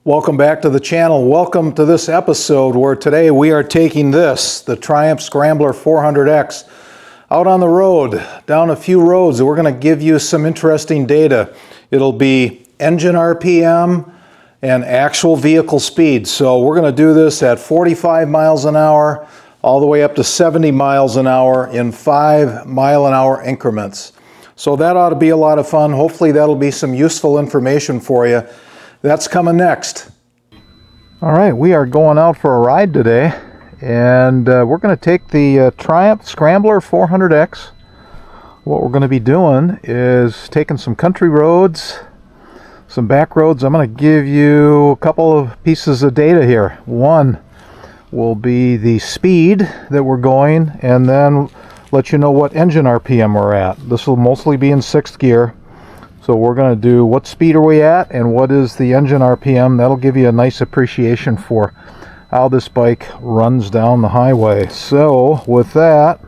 Welcome back to the channel. Welcome to this episode where today we are taking the Triumph Scrambler 400X, out on the road, down a few roads. We're going to give you some interesting data. It'll be engine RPM and actual vehicle speed. So we're going to do this at 45 miles an hour all the way up to 70 miles an hour in 5 mile an hour increments. So that ought to be a lot of fun. Hopefully that'll be some useful information for you. That's coming next. All right, we are going out for a ride today, and we're going to take the Triumph Scrambler 400X. What we're going to be doing is taking some country roads, some back roads. I'm going to give you a couple of pieces of data here. One will be the speed that we're going, and then let you know what engine RPM we're at. This will mostly be in 6th gear. So we're going to do what speed are we at and what is the engine RPM. That'll give you a nice appreciation for how this bike runs down the highway. So with that,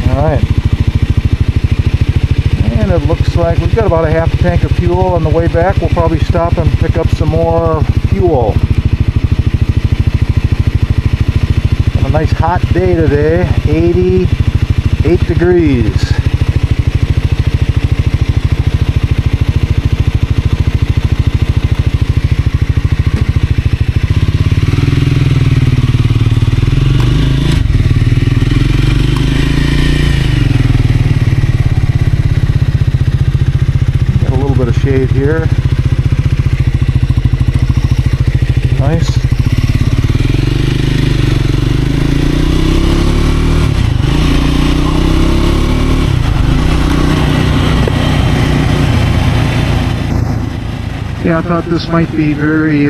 all right, and it looks like we've got about a half a tank of fuel on the way back. We'll probably stop and pick up some more fuel. And a nice hot day today, 88 degrees. Shade here. Nice. Yeah, I thought this might be very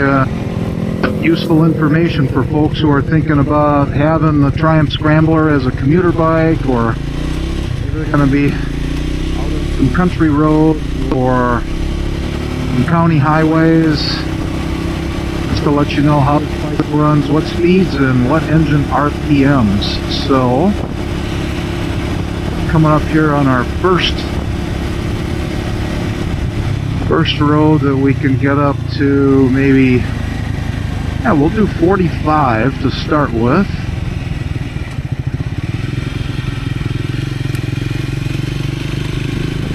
useful information for folks who are thinking about having the Triumph Scrambler as a commuter bike, or maybe they're going to be out on some country road or county highways, just to let you know how the bike runs, what speeds and what engine RPMs. So coming up here on our first road that we can get up to, maybe, yeah, we'll do 45 to start with.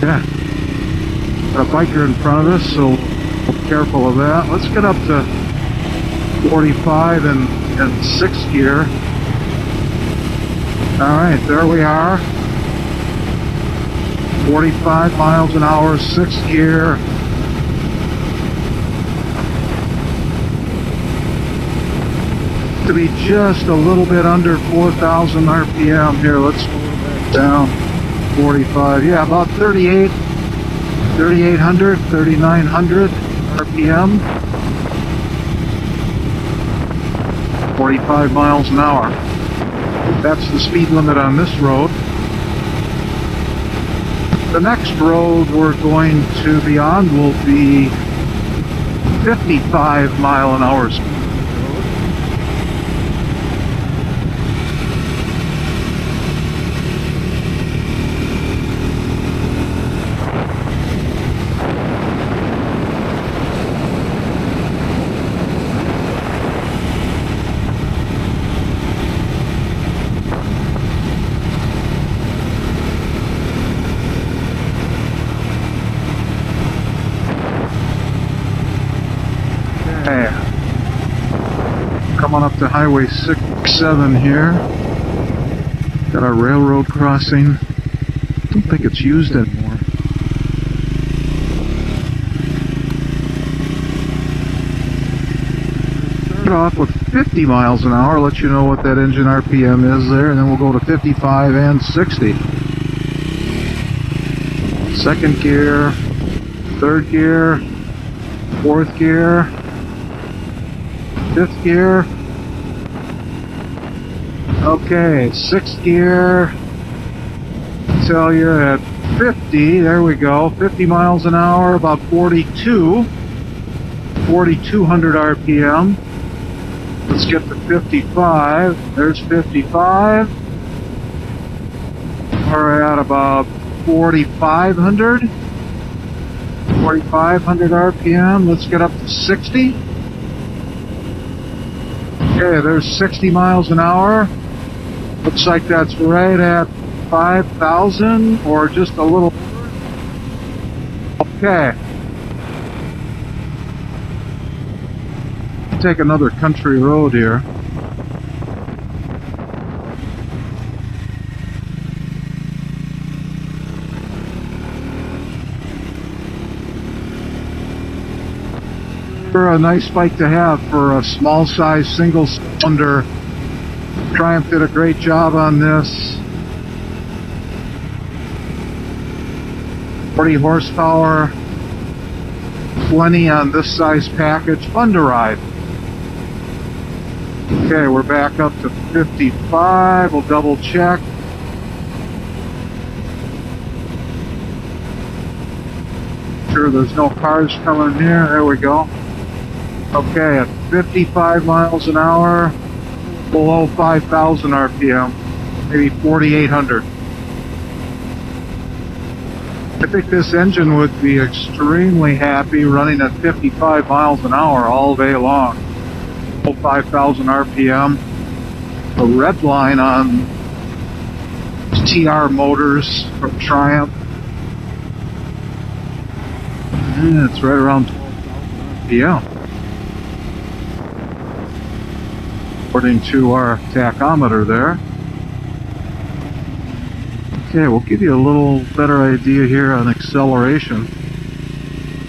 Yeah, got a biker in front of us, so be careful of that. Let's get up to 45 in 6th gear. Alright, there we are. 45 miles an hour, 6th gear. To be just a little bit under 4,000 RPM here. Let's slow that down. 45, yeah, about 3,800, 3,900 RPM, 45 miles an hour. That's the speed limit on this road. The next road we're going to be on will be 55 mile an hour speed. Coming up to Highway 67 here. Got our railroad crossing. Don't think it's used anymore. Start off with 50 miles an hour, let you know what that engine RPM is there, and then we'll go to 55 and 60. 2nd gear, 3rd gear, 4th gear, 5th gear. Okay, 6th gear. Tell you at 50, there we go, 50 miles an hour, about 4,200 RPM. Let's get to 55. There's 55. We're at about 4,500. 4,500 RPM. Let's get up to 60. Okay, there's 60 miles an hour. Looks like that's right at 5,000 or just a little. Okay. Take another country road here. A nice bike to have for a small size single cylinder. Triumph did a great job on this. 40 horsepower, plenty on this size package, fun to ride. Okay, we're back up to 55, we'll double check. Sure there's no cars coming near, there we go. Okay, at 55 miles an hour, below 5,000 RPM, maybe 4,800. I think this engine would be extremely happy running at 55 miles an hour all day long. 5,000 RPM. A red line on TR motors from Triumph. And it's right around 12,000 RPM. According to our tachometer there. Okay, we'll give you a little better idea here on acceleration.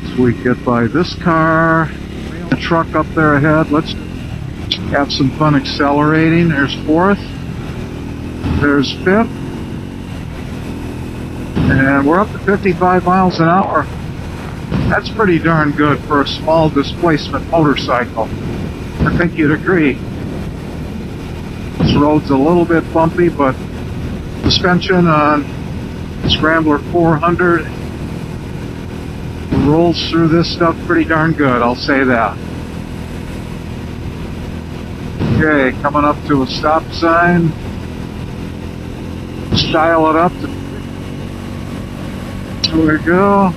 So we get by this car, the truck up there ahead. Let's have some fun accelerating. There's fourth, there's fifth, and we're up to 55 miles an hour. That's pretty darn good for a small displacement motorcycle. I think you'd agree. This road's a little bit bumpy, but suspension on Scrambler 400 rolls through this stuff pretty darn good, I'll say that. Okay, coming up to a stop sign. Style it up. There we go.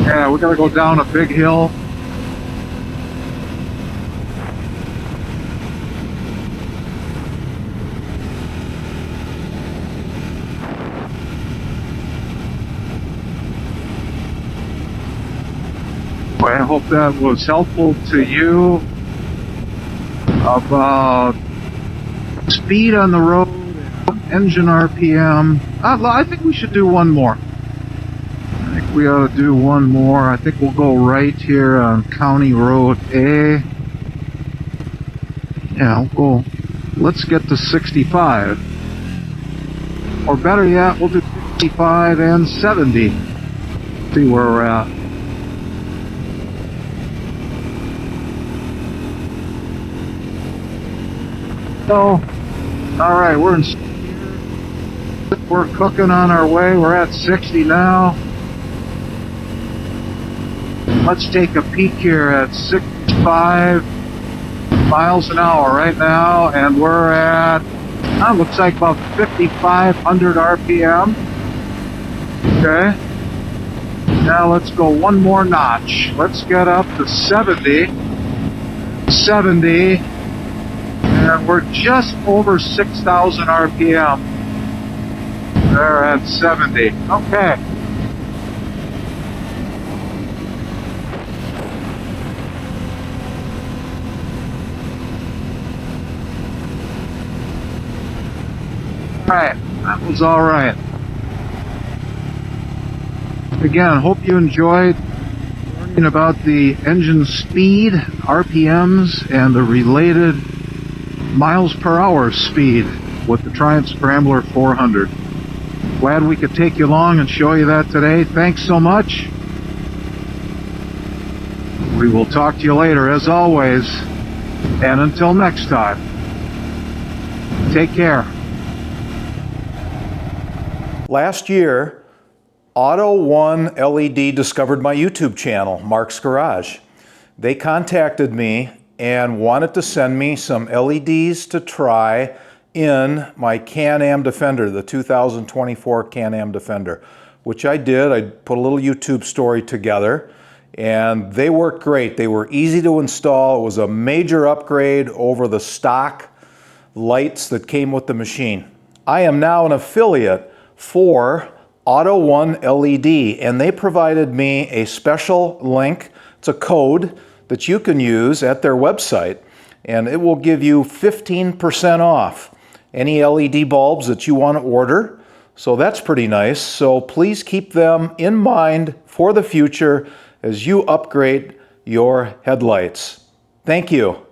Yeah, we gotta go down a big hill. I hope that was helpful to you about speed on the road, engine RPM. I think we should do one more. I think we ought to do one more. I think we'll go right here on County Road A. Yeah, we'll go. Let's get to 65. Or better yet, we'll do 65 and 70. See where we're at. So, alright, we're cooking on our way. We're at 60 now. Let's take a peek here at 65 miles an hour right now, and we're at, looks like about 5,500 RPM. Okay. Now let's go one more notch. Let's get up to 70. 70. And we're just over 6,000 RPM. They're at 70. Okay. Alright, that was alright. Again, hope you enjoyed learning about the engine speed, RPMs, and the related miles per hour speed with the Triumph Scrambler 400. Glad we could take you along and show you that today. Thanks so much. We will talk to you later as always. And until next time, take care. Last year, Auto One LED discovered my YouTube channel, Mark's Garage. They contacted me and wanted to send me some LEDs to try in my Can-Am Defender, the 2024 Can-Am Defender. which I did. I put a little YouTube story together, and they worked great. They were easy to install. It was a major upgrade over the stock lights that came with the machine. I am now an affiliate for Auto One LED, and they provided me a special link. It's a code that you can use at their website, and it will give you 15% off any LED bulbs that you want to order. So that's pretty nice. So please keep them in mind for the future as you upgrade your headlights. Thank you.